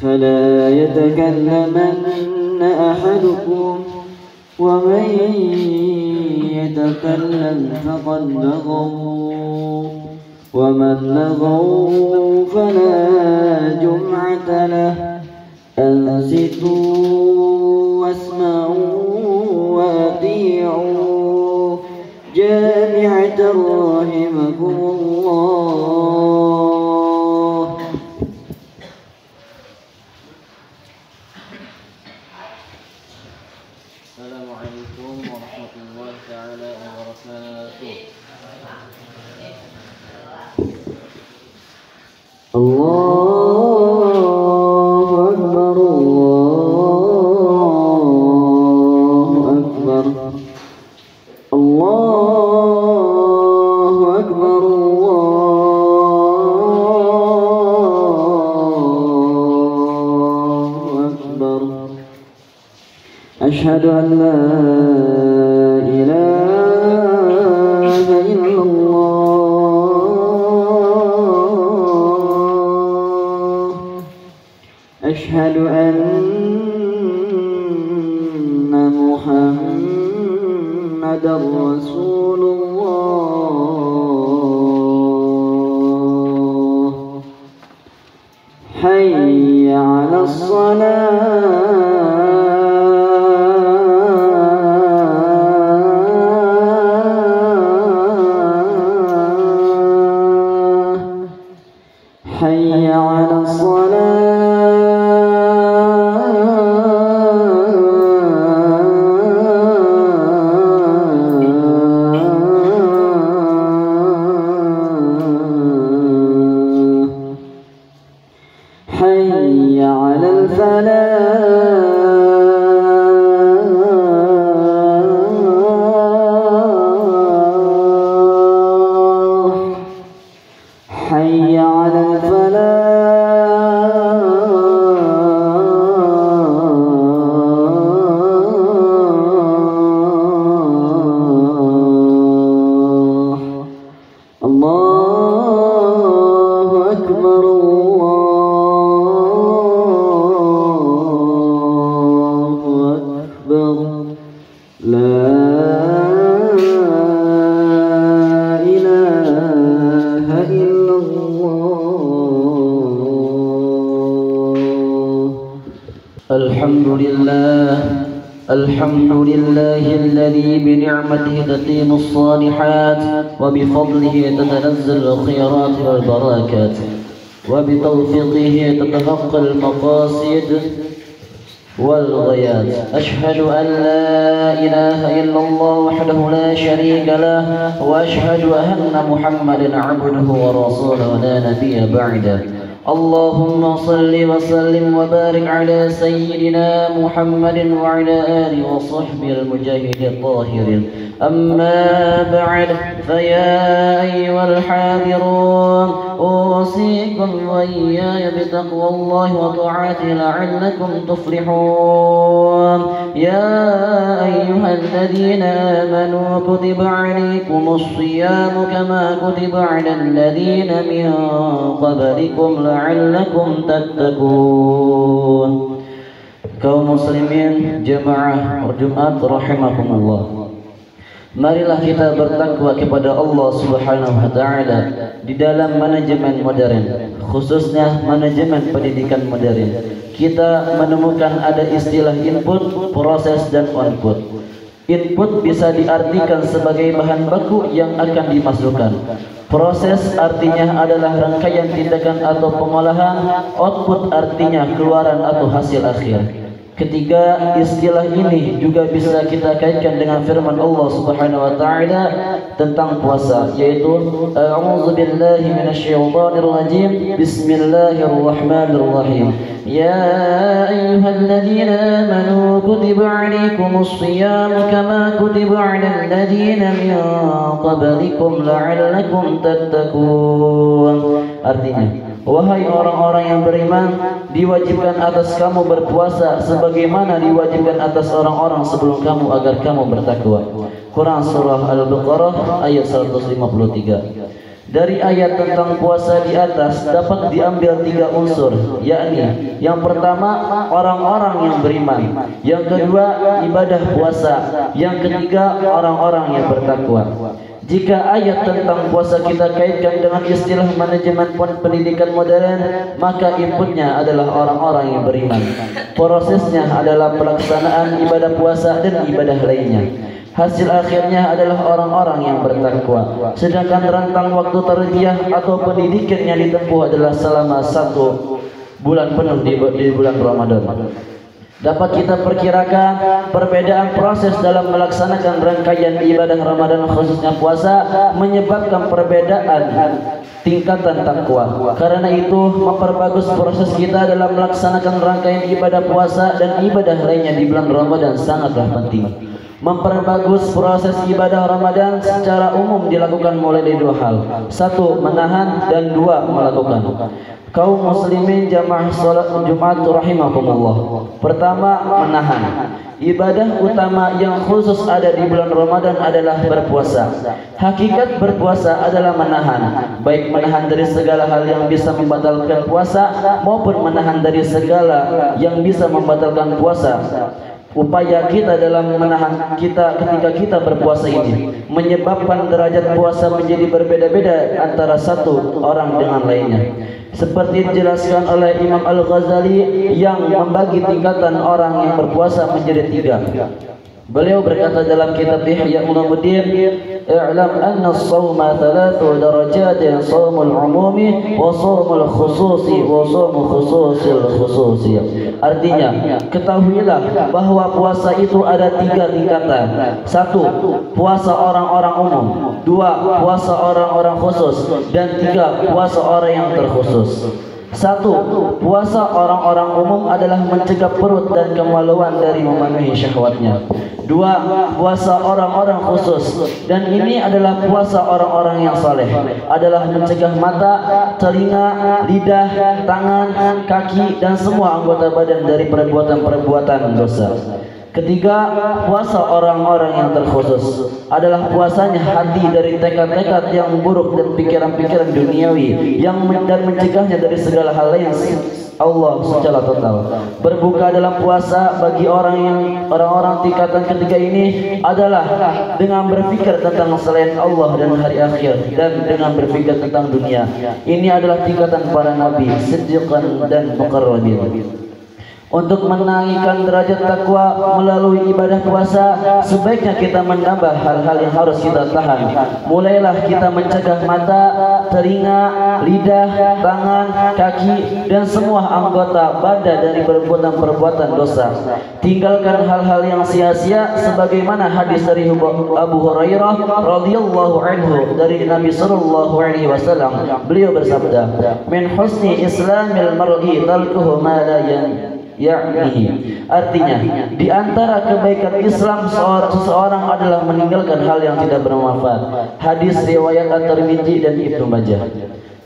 فلا يتكلمن أحدكم ومن يتكلم فقد لغوا ومن لغوا فلا جمعة له أنصتوا واسمعوا وأطيعوا جامعة رحمكم الله. السلام عليكم ورحمة الله تعالى وبركاته. الله أكبر الله أكبر الله أكبر الله أكبر. أشهد أن لا إله إلا الله. أشهد أن محمدا رسول الله. حي على الصلاة حي على حي على الفلاح حي على الفلاح. الله أكبر لا إله إلا الله. الحمد لله الذي بنعمته تتم الصالحات وبفضله تتنزل الخيرات والبركات وبتوفيقه تتحقق المقاصد والغايات. أشهد أن لا إله إلا الله وحده لا شريك له وأشهد أن محمدا عبده ورسوله لا نبي بعده. اللهم صل وسلم وبارك على سيدنا محمد وعلى آله وصحبه المجاهدين الطاهرين. أما بعد فيا أيها الحاضرون أوصيكم وإياي بتقوى الله وطاعته لعلكم تفلحون. يا أيها الذين آمنوا كتب عليكم الصيام كما كتب على الذين من قبلكم لعلكم تتقون. Kaum muslimin jemaah Jumat rahimakumullah, marilah kita bertakwa kepada Allah Subhanahu wa taala di dalam manajemen modern, khususnya manajemen pendidikan modern. Kita menemukan ada istilah input, proses dan output. Input bisa diartikan sebagai bahan baku yang akan dimasukkan. Proses artinya adalah rangkaian tindakan atau pengolahan. Output artinya keluaran atau hasil akhir. Ketiga istilah ini juga bisa kita kaitkan dengan firman Allah Subhanahu wa taala tentang puasa, yaitu a'udzubillahi minasyaitonir rajim, bismillahirrahmanirrahim. Ya ayyuhalladzina amanu kutiba 'alaikumus shiyamu kama kutiba 'alal ladzina min qablikum la'allakum tattaqun. Artinya, wahai orang-orang yang beriman, diwajibkan atas kamu berpuasa sebagaimana diwajibkan atas orang-orang sebelum kamu agar kamu bertakwa. Quran surah Al-Baqarah ayat 153. Dari ayat tentang puasa di atas dapat diambil 3 unsur, yakni yang pertama orang-orang yang beriman, yang kedua ibadah puasa, yang ketiga orang-orang yang bertakwa. Jika ayat tentang puasa kita kaitkan dengan istilah manajemen pendidikan modern, maka inputnya adalah orang-orang yang beriman. Prosesnya adalah pelaksanaan ibadah puasa dan ibadah lainnya. Hasil akhirnya adalah orang-orang yang bertakwa. Sedangkan rentang waktu tarbiyah atau pendidikan yang ditempuh adalah selama 1 bulan penuh di bulan Ramadan. Dapat kita perkirakan perbedaan proses dalam melaksanakan rangkaian ibadah Ramadan khususnya puasa menyebabkan perbedaan tingkatan takwa. Karena itu memperbagus proses kita dalam melaksanakan rangkaian ibadah puasa dan ibadah lainnya di bulan Ramadan sangatlah penting. Memperbagus proses ibadah Ramadan secara umum dilakukan mulai dari 2 hal. 1. Menahan, dan 2. Melakukan. Kaum muslimin jamaah salat Jumat rahimakumullah. Pertama, menahan. Ibadah utama yang khusus ada di bulan Ramadan adalah berpuasa. Hakikat berpuasa adalah menahan, baik menahan dari segala hal yang bisa membatalkan puasa maupun menahan dari segala yang bisa membatalkan puasa. Upaya kita dalam menahan kita ketika kita berpuasa ini menyebabkan derajat puasa menjadi berbeda-beda antara satu orang dengan lainnya. Seperti dijelaskan oleh Imam Al-Ghazali yang membagi tingkatan orang yang berpuasa menjadi 3. Beliau berkata dalam kitab Ihya Ulumuddin, "I'lam anna as-shawma 3 darajatin, shaumul umumi wa shaumul khususi wa shaumul khususil khususi." Artinya, ketahuilah bahwa puasa itu ada 3 tingkatan. 1. Puasa orang-orang umum, 2. Puasa orang-orang khusus, dan 3. Puasa orang yang terkhusus. 1. Puasa orang-orang umum adalah mencegah perut dan kemaluan dari memenuhi syahwatnya. 2. Puasa orang-orang khusus, dan ini adalah puasa orang-orang yang saleh, adalah mencegah mata, telinga, lidah, tangan, kaki, dan semua anggota badan dari perbuatan-perbuatan dosa. Ketiga, puasa orang-orang yang terkhusus adalah puasanya hati dari tekad-tekad yang buruk dan pikiran-pikiran duniawi dan mencegahnya dari segala hal lain Allah secara total. Berbuka dalam puasa bagi orang-orang tingkatan ketiga ini adalah dengan berpikir tentang selain Allah dan hari akhir, dan dengan berpikir tentang dunia. Ini adalah tingkatan para nabi, siddiqan dan muqarrabin. Untuk menaikkan derajat takwa melalui ibadah puasa, sebaiknya kita menambah hal-hal yang harus kita tahan. Mulailah kita mencegah mata, telinga, lidah, tangan, kaki, dan semua anggota badan dari perbuatan-perbuatan dosa. Tinggalkan hal-hal yang sia-sia, sebagaimana hadis dari Abu Hurairah radhiyallahu anhu dari Nabi sallallahu alaihi wasallam. Beliau bersabda, "Min husni islamil mar'i talquhu ma la ya'nihi." Artinya, di antara kebaikan Islam seseorang adalah meninggalkan hal yang tidak bermanfaat. Hadis riwayat At-Tirmidzi dan Ibnu Majah.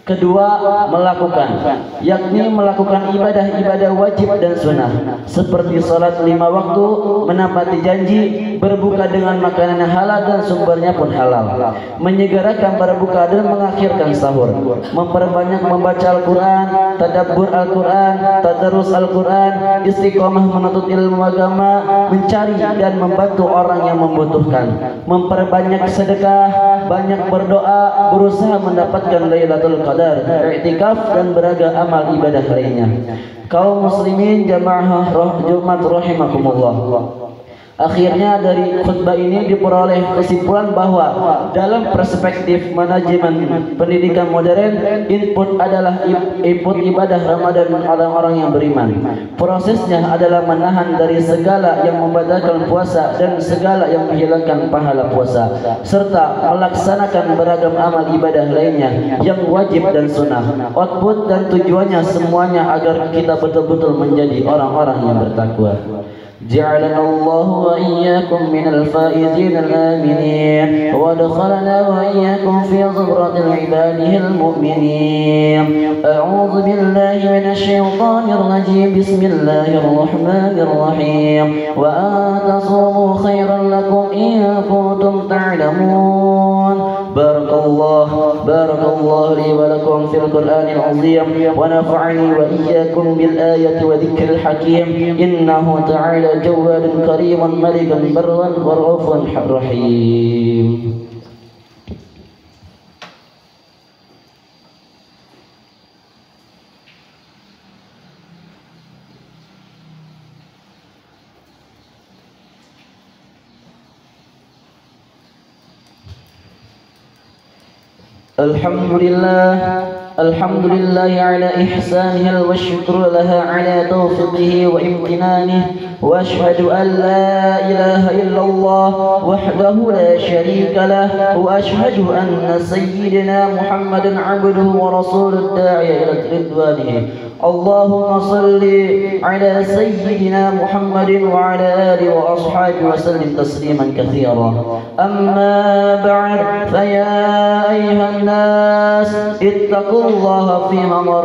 Kedua, melakukan, yakni melakukan ibadah-ibadah wajib dan sunnah, seperti salat 5 waktu, menepati janji, berbuka dengan makanan yang halal dan sumbernya pun halal, menyegerakan berbuka dan mengakhirkan sahur, memperbanyak membaca Al-Quran, tadabbur Al-Quran, tadarus Al-Quran, istiqomah menuntut ilmu agama, mencari dan membantu orang yang membutuhkan, memperbanyak sedekah, banyak berdoa, berusaha mendapatkan Lailatul Qadar, i'tikaf, dan beragam amal ibadah lainnya. Kaum muslimin jamaah Jumat rahimakumullah. Akhirnya dari khutbah ini diperoleh kesimpulan bahwa dalam perspektif manajemen pendidikan modern, input adalah input ibadah Ramadan orang-orang yang beriman. Prosesnya adalah menahan dari segala yang membatalkan puasa dan segala yang menghilangkan pahala puasa, serta melaksanakan beragam amal ibadah lainnya yang wajib dan sunnah. Output dan tujuannya semuanya agar kita betul-betul menjadi orang-orang yang bertakwa. جعلنا الله وإياكم من الفائزين الآمنين وادخلنا وإياكم في زمرة عباده المؤمنين. أعوذ بالله من الشيطان الرجيم. بسم الله الرحمن الرحيم. وأن تصوموا خيرا لكم إن كنتم تعلمون. بارك الله الله لي ولكم في القرآن العظيم ونفعني وإياكم بالآية وذكر الحكيم إنه تعالى جواد كريم ملك برا ورؤوف رحيم. الحمد لله على إحسانه والشكر لها على توفيقه وامتنانه، وأشهد أن لا إله إلا الله وحده لا شريك له، وأشهد أن سيدنا محمدا عبده ورسوله الداعي إلى رضوانه. اللهم صل على سيدنا محمد وعلى آله وأصحابه وسلم تسليما كثيرا. أما بعد، فيا أيها الناس اتقوا الله فيما أمر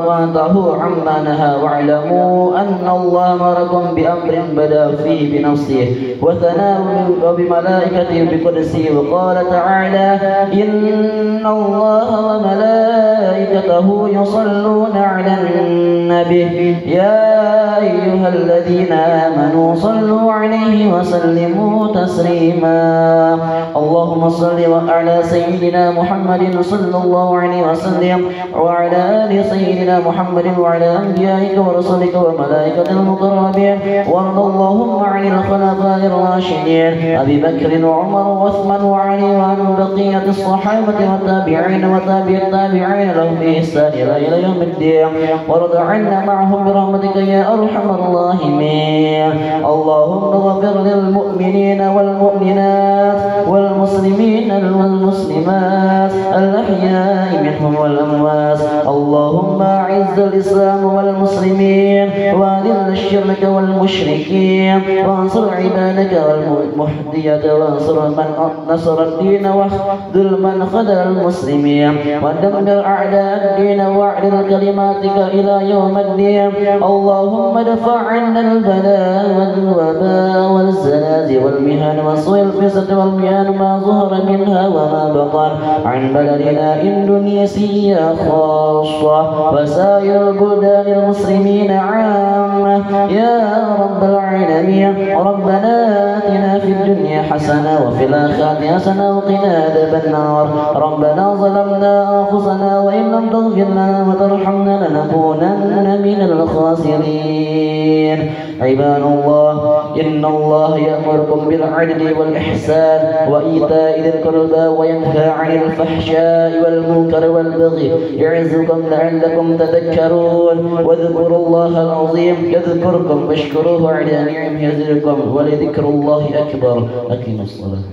وانتهوا عما نهى، واعلموا أن الله أمركم بأمر بدأ فيه بنفسه وثناه وبملائكته بقدسه، وقال تعالى: إن الله وملائكته يصلون على النبي يا أيها الذين آمنوا صلوا عليه وسلموا تسليما. اللهم صل على سيدنا محمد صلى الله عليه وسلم وعلى آل سيدنا محمد وعلى أنبيائك ورسلك وملائكة المقربين، وارض اللهم عن الخلفاء الراشدين أبي بكر وعمر وعثمان وعلي وعن بقية الصحابة والتابعين وتابع التابعين لهم بإحسان إلى يوم الدين، وارض عنا معهم برحمتك يا أرحم الراحمين. اللهم اغفر للمؤمنين والمؤمنات والمسلمين والمسلمات الأحياء منهم والأموات. اللهم أعز الإسلام والمسلمين وأذل الشرك والمشركين، وانصر عبادك والمهدية، وانصر من نصر الدين واخذل من خذل المسلمين، ودمر أعداء الدين واعدل كلماتك إلى يوم الدين. اللهم ادفع عنا البلاء والوباء والزلازل والمهن وسوء الفتن والمهن ما ظهر منها وما بطن عن بلدنا إندونيسيا خاصة وسائر البلدان المسلمين عامة يا رب العالمين. ربنا آتنا في الدنيا حسنة وفي الآخرة حسنة وقنا عذاب النار. ربنا ظلمنا أنفسنا وإن لم تغفر لنا وترحمنا لنكونن من الخاسرين. عباد الله، إن الله يأمركم بالعدل والإحسان وإيتاء ذي القربى وينهى عن الفحشاء والمنكر والبغي يعظكم لعلكم تذكرون. واذكروا الله العظيم يذكركم واشكروه على نعمه يزدكم ولذكر الله أكبر. أقيموا الصلاة.